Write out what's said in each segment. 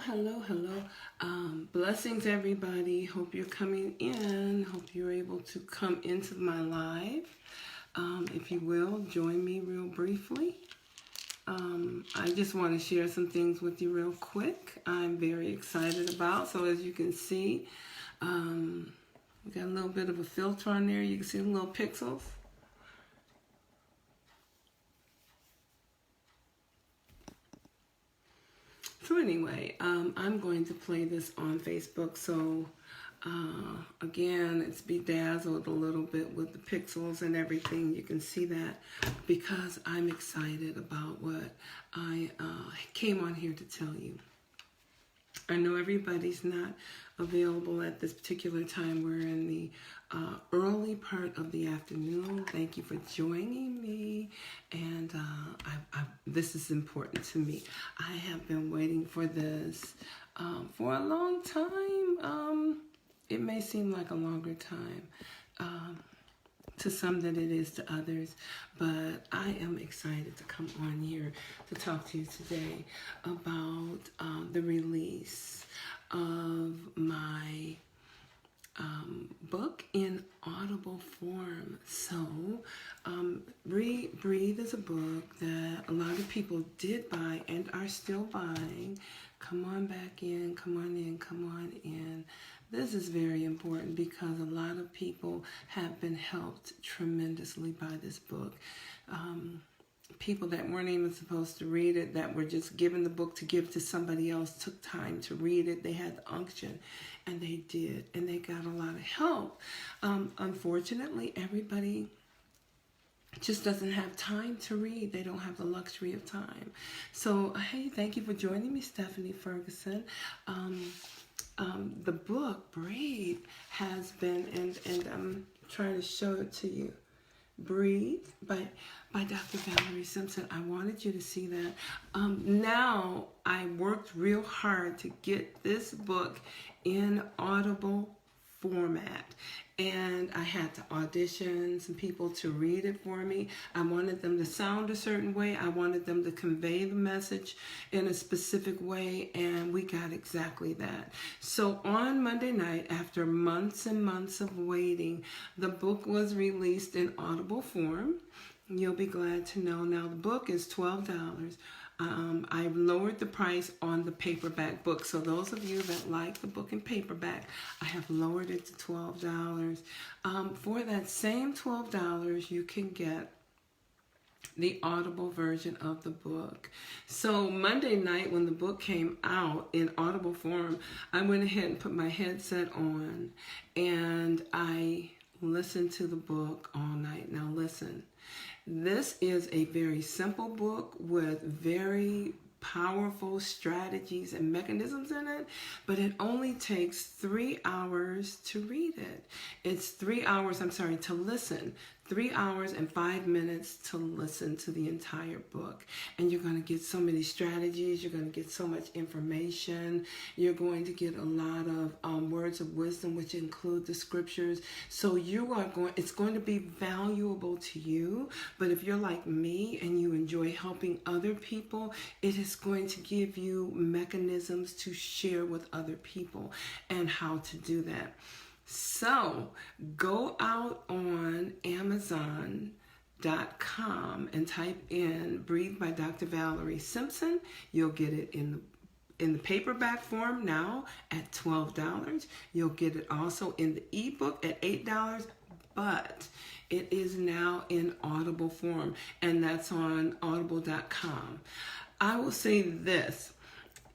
Hello. Blessings, everybody. Hope you're coming in. Hope you're able to come into my live. If you will, join me real briefly. I just want to share some things with you real quick. I'm very excited about. So as you can see, we got a little bit of a filter on there. You can see the little pixels. So anyway, I'm going to play this on Facebook. So again, it's bedazzled a little bit with the pixels and everything. You can see that because I'm excited about what I came on here to tell you. I know everybody's not available at this particular time. We're in the early part of the afternoon. Thank you for joining me. And this is important to me. I have been waiting for this for a long time. It may seem like a longer time to some than it is to others, but I am excited to come on here to talk to you today about the release of my book in Audible form. So, Breathe is a book that a lot of people did buy and are still buying. Come on back in, come on in, come on in. This is very important because a lot of people have been helped tremendously by this book. People that weren't even supposed to read it, that were just given the book to give to somebody else, took time to read it. They had the unction, and they did, and they got a lot of help. Unfortunately, everybody just doesn't have time to read. They don't have the luxury of time. So, hey, thank you for joining me, Stephanie Ferguson. The book, Breathe, has been, and I'm trying to show it to you. Breathe by Dr. Valerie Simpson. I wanted you to see that. Now, I worked real hard to get this book in Audible format. And I had to audition some people to read it for me. I wanted them to sound a certain way. I wanted them to convey the message in a specific way, and we got exactly that. So on Monday night, after months and months of waiting, the book was released in Audible form. You'll be glad to know. Now, the book is $12. I've lowered the price on the paperback book. So those of you that like the book in paperback, I have lowered it to $12. For that same $12, you can get the Audible version of the book. So Monday night when the book came out in Audible form, I went ahead and put my headset on and I listened to the book all night. Now listen. This is a very simple book with very powerful strategies and mechanisms in it, but it only takes 3 hours to read it. It's 3 hours, to listen. 3 hours and 5 minutes to listen to the entire book. And you're going to get so many strategies. You're going to get so much information. You're going to get a lot of words of wisdom, which include the scriptures. So it's going to be valuable to you. But if you're like me and you enjoy helping other people, it is going to give you mechanisms to share with other people and how to do that. So go out on Amazon.com and type in Breathe by Dr. Valerie Simpson. You'll get it in the paperback form now at $12. You'll get it also in the ebook at $8, but it is now in Audible form, and that's on audible.com. I will say this.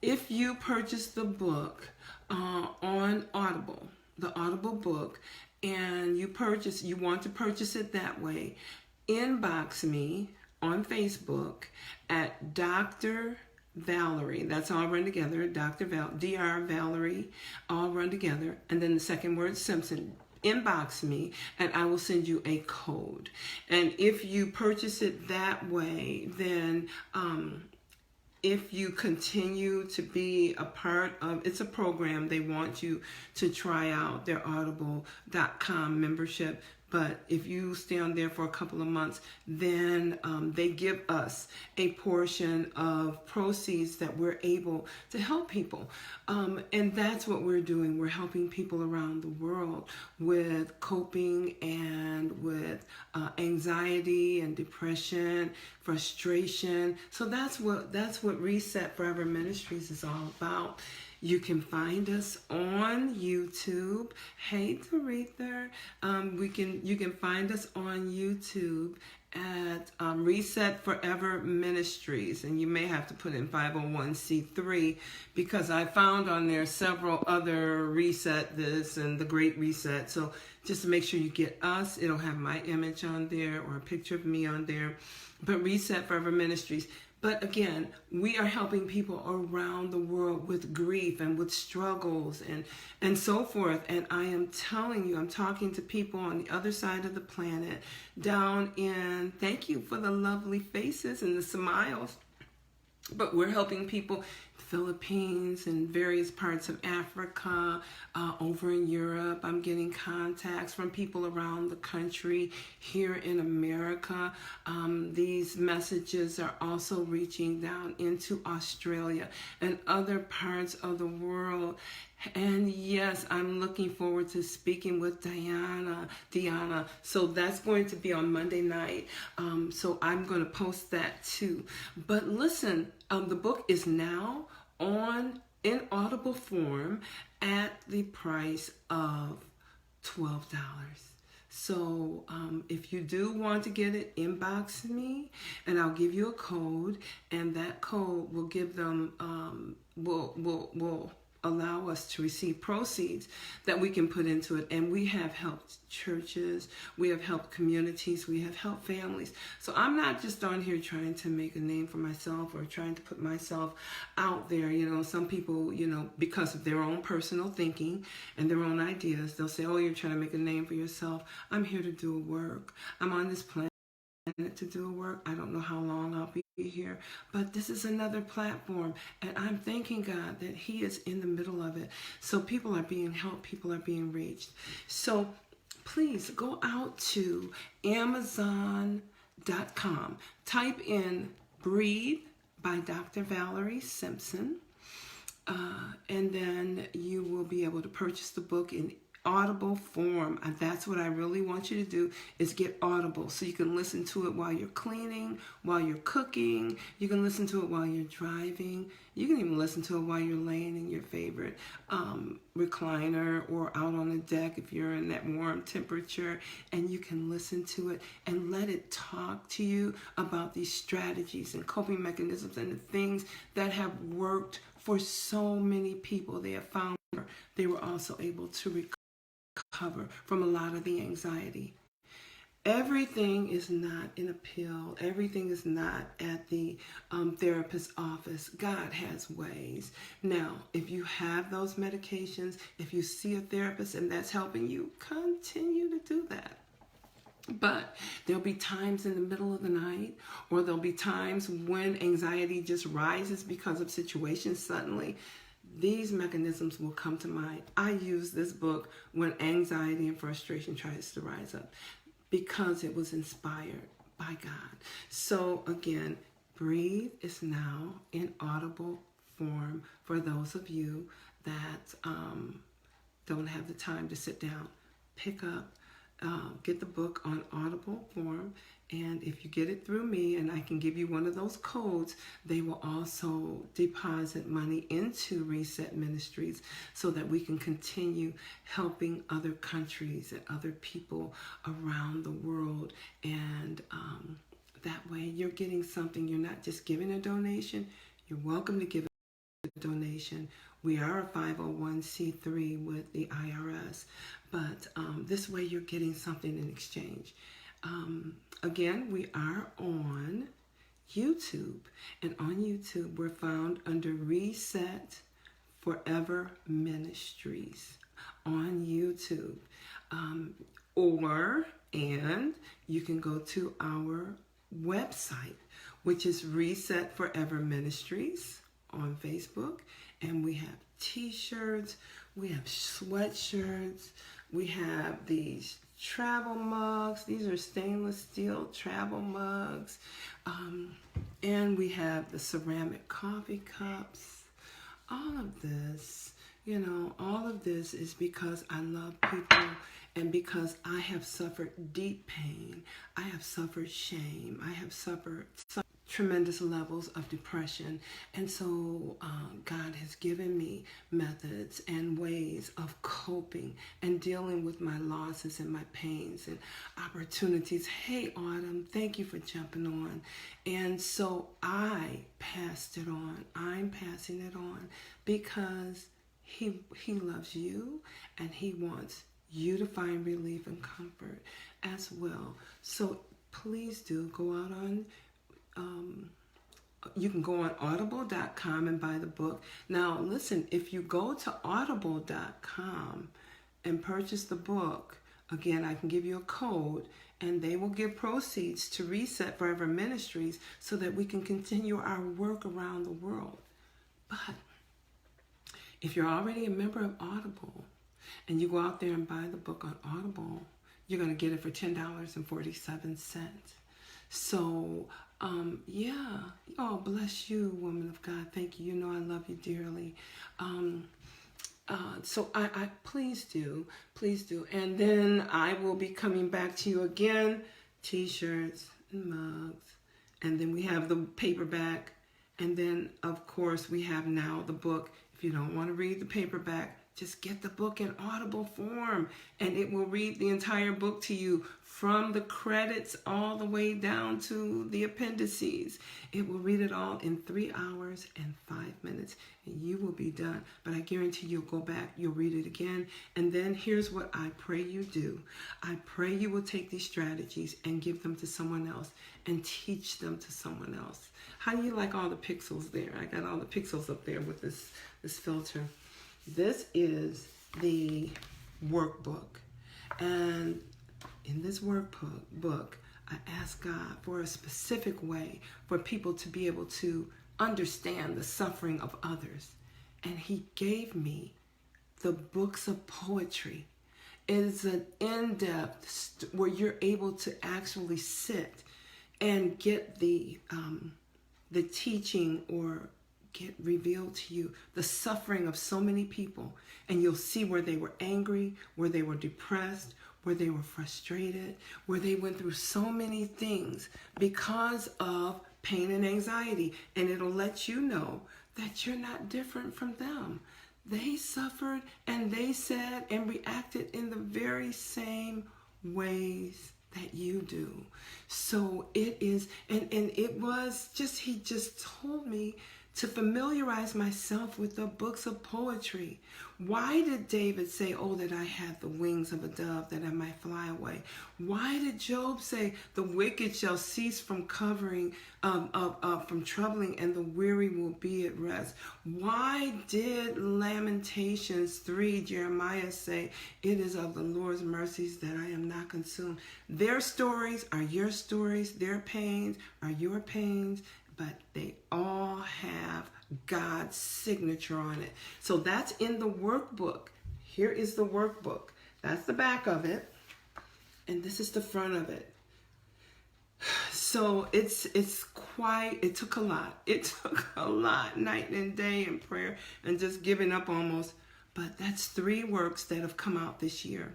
If you purchase the book on Audible, the Audible book, and you want to purchase it that way, inbox me on Facebook at Dr. Valerie. That's all run together. Dr. Valerie, all run together, and then the second word Simpson. Inbox me and I will send you a code. And if you purchase it that way, then if you continue to be a part of, it's a program, they want you to try out their audible.com membership. But if you stay on there for a couple of months, then they give us a portion of proceeds that we're able to help people. And that's what we're doing. We're helping people around the world with coping and with anxiety and depression, frustration. So that's what Reset Forever Ministries is all about. You can find us on YouTube. Hey, Taretha. You can find us on YouTube at Reset Forever Ministries, and you may have to put in 501c3 because I found on there several other Reset this and the Great Reset. So just to make sure you get us, it'll have my image on there or a picture of me on there. But Reset Forever Ministries. But again, we are helping people around the world with grief and with struggles and so forth. And I am telling you, I'm talking to people on the other side of the planet down in, thank you for the lovely faces and the smiles. But we're helping people, Philippines and various parts of Africa, over in Europe. I'm getting contacts from people around the country here in America. These messages are also reaching down into Australia and other parts of the world. And yes, I'm looking forward to speaking with Diana. So that's going to be on Monday night. So I'm going to post that too. But listen, the book is now in Audible form at the price of $12. So if you do want to get it, inbox me and I'll give you a code, and that code will give them will allow us to receive proceeds that we can put into it. And we have helped churches, we have helped communities, we have helped families. So I'm not just on here trying to make a name for myself or trying to put myself out there. You know, some people, you know, because of their own personal thinking and their own ideas, they'll say, oh, you're trying to make a name for yourself. I'm here to do a work. I'm on this planet to do a work. I don't know how long I'll be here, but this is another platform, and I'm thanking God that He is in the middle of it. So people are being helped, people are being reached. So please go out to Amazon.com, type in Breathe by Dr. Valerie Simpson, and then you will be able to purchase the book in Audible form. And that's what I really want you to do, is get Audible so you can listen to it while you're cleaning, while you're cooking. You can listen to it while you're driving. You can even listen to it while you're laying in your favorite recliner or out on the deck if you're in that warm temperature, and you can listen to it and let it talk to you about these strategies and coping mechanisms and the things that have worked for so many people. They have found they were also able to recover from a lot of the anxiety. Everything is not in a pill. Everything is not at the therapist's office. God has ways. Now, if you have those medications, if you see a therapist and that's helping you, continue to do that. But there'll be times in the middle of the night, or there'll be times when anxiety just rises because of situations suddenly. These mechanisms will come to mind. I use this book when anxiety and frustration tries to rise up because it was inspired by God. So again, Breathe is now in Audible form for those of you that don't have the time to sit down. Pick up, get the book on Audible form. And if you get it through me and I can give you one of those codes, they will also deposit money into Reset Ministries so that we can continue helping other countries and other people around the world. And that way you're getting something. You're not just giving a donation. You're welcome to give a donation. We are a 501c3 with the IRS, but this way you're getting something in exchange. Again, we are on YouTube, and on YouTube we're found under Reset Forever Ministries on YouTube. And you can go to our website, which is Reset Forever Ministries on Facebook, and we have t-shirts, we have sweatshirts, we have these travel mugs. These are stainless steel travel mugs. And we have the ceramic coffee cups. All of this, all of this is because I love people and because I have suffered deep pain. I have suffered shame. I have suffered tremendous levels of depression. And so God has given me methods and ways of coping and dealing with my losses and my pains and opportunities. Hey, Autumn, thank you for jumping on. And so I passed it on. I'm passing it on because he loves you and he wants you to find relief and comfort as well. So please do go out on you can go on audible.com and buy the book. Now, listen, if you go to audible.com and purchase the book, again, I can give you a code, and they will give proceeds to Reset Forever Ministries so that we can continue our work around the world. But if you're already a member of Audible and you go out there and buy the book on Audible, you're going to get it for $10.47. So, yeah. Oh, bless you, woman of God. Thank you. You know I love you dearly. So I please do. And then I will be coming back to you again. T-shirts and mugs. And then we have the paperback. And then, of course, we have now the book. If you don't want to read the paperback, just get the book in Audible form, and it will read the entire book to you from the credits all the way down to the appendices. It will read it all in 3 hours and 5 minutes, and you will be done. But I guarantee you'll go back, you'll read it again, and then here's what I pray you do. I pray you will take these strategies and give them to someone else and teach them to someone else. How do you like all the pixels there? I got all the pixels up there with this filter. This is the workbook, and in this workbook, I ask God for a specific way for people to be able to understand the suffering of others, and He gave me the books of poetry. It is an in-depth where you're able to actually sit and get the teaching or get revealed to you the suffering of so many people, and you'll see where they were angry, where they were depressed, where they were frustrated, where they went through so many things because of pain and anxiety, and it'll let you know that you're not different from them. They suffered and they said and reacted in the very same ways that you do. So it is, and it was just, He just told me to familiarize myself with the books of poetry. Why did David say, oh, that I had the wings of a dove, that I might fly away? Why did Job say, the wicked shall cease from from troubling, and the weary will be at rest? Why did Lamentations 3, Jeremiah say, it is of the Lord's mercies that I am not consumed? Their stories are your stories, their pains are your pains, but they all have God's signature on it. So that's in the workbook. Here is the workbook. That's the back of it, and this is the front of it. So it took a lot. It took a lot, night and day in prayer and just giving up almost. But that's 3 works that have come out this year.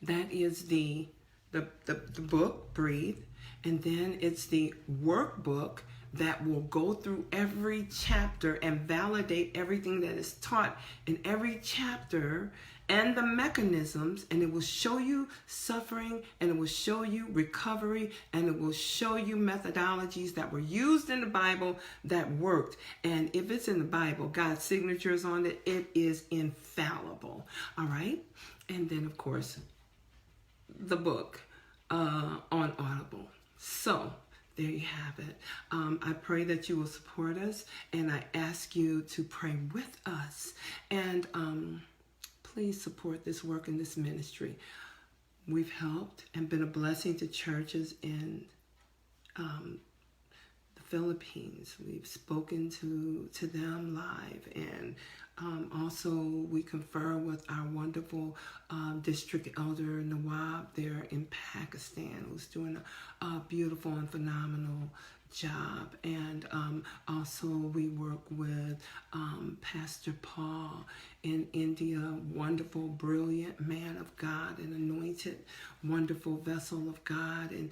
That is the book, Breathe. And then it's the workbook that will go through every chapter and validate everything that is taught in every chapter and the mechanisms, and it will show you suffering, and it will show you recovery, and it will show you methodologies that were used in the Bible that worked. And if it's in the Bible, God's signature is on it, it is infallible. All right? And then, of course, the book on Audible. So there you have it. I pray that you will support us, and I ask you to pray with us, and please support this work in this ministry. We've helped and been a blessing to churches in the Philippines. We've spoken to them live, and also we confer with our wonderful district elder Nawab there in Pakistan, who's doing a beautiful and phenomenal job. And also we work with Pastor Paul in India, wonderful, brilliant man of God, an anointed, wonderful vessel of God, and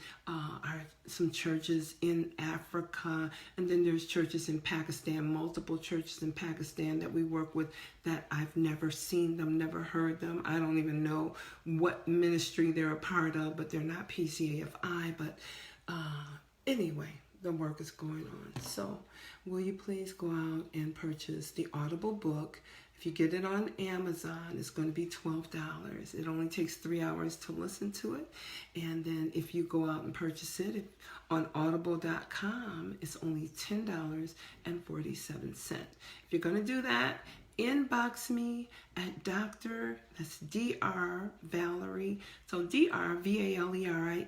some churches in Africa, and then there's churches in Pakistan, multiple churches in Pakistan that we work with that I've never seen them, never heard them. I don't even know what ministry they're a part of, but they're not PCAFI, but anyway, the work is going on. So will you please go out and purchase the Audible book? If you get it on Amazon, it's going to be $12. It only takes 3 hours to listen to it. And then if you go out and purchase it on audible.com, it's only $10.47. If you're going to do that, inbox me at that's Dr. Valerie, so Dr. Valerie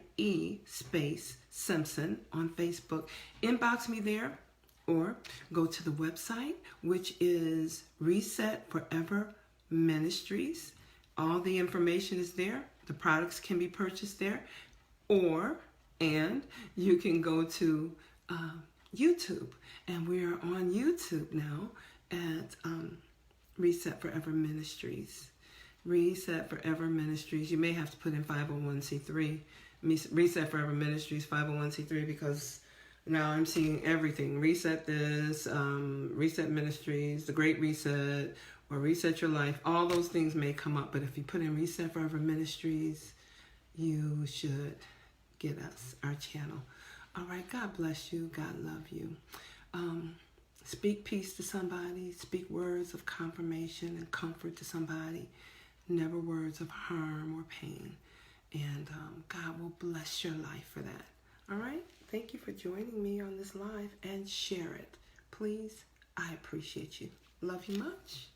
space Simpson on Facebook. Inbox me there, or go to the website, which is Reset Forever Ministries. All the information is there. The products can be purchased there, and you can go to YouTube, and we are on YouTube now at Reset Forever Ministries. Reset Forever Ministries. You may have to put in 501c3. Reset Forever Ministries 501c3, because now I'm seeing everything. Reset this, Reset Ministries, the Great Reset, or Reset Your Life. All those things may come up, but if you put in Reset Forever Ministries, you should get us, our channel. All right, God bless you. God love you. Speak peace to somebody. Speak words of confirmation and comfort to somebody. Never words of harm or pain. And God will bless your life for that. All right? Thank you for joining me on this live, and share it. Please, I appreciate you. Love you much.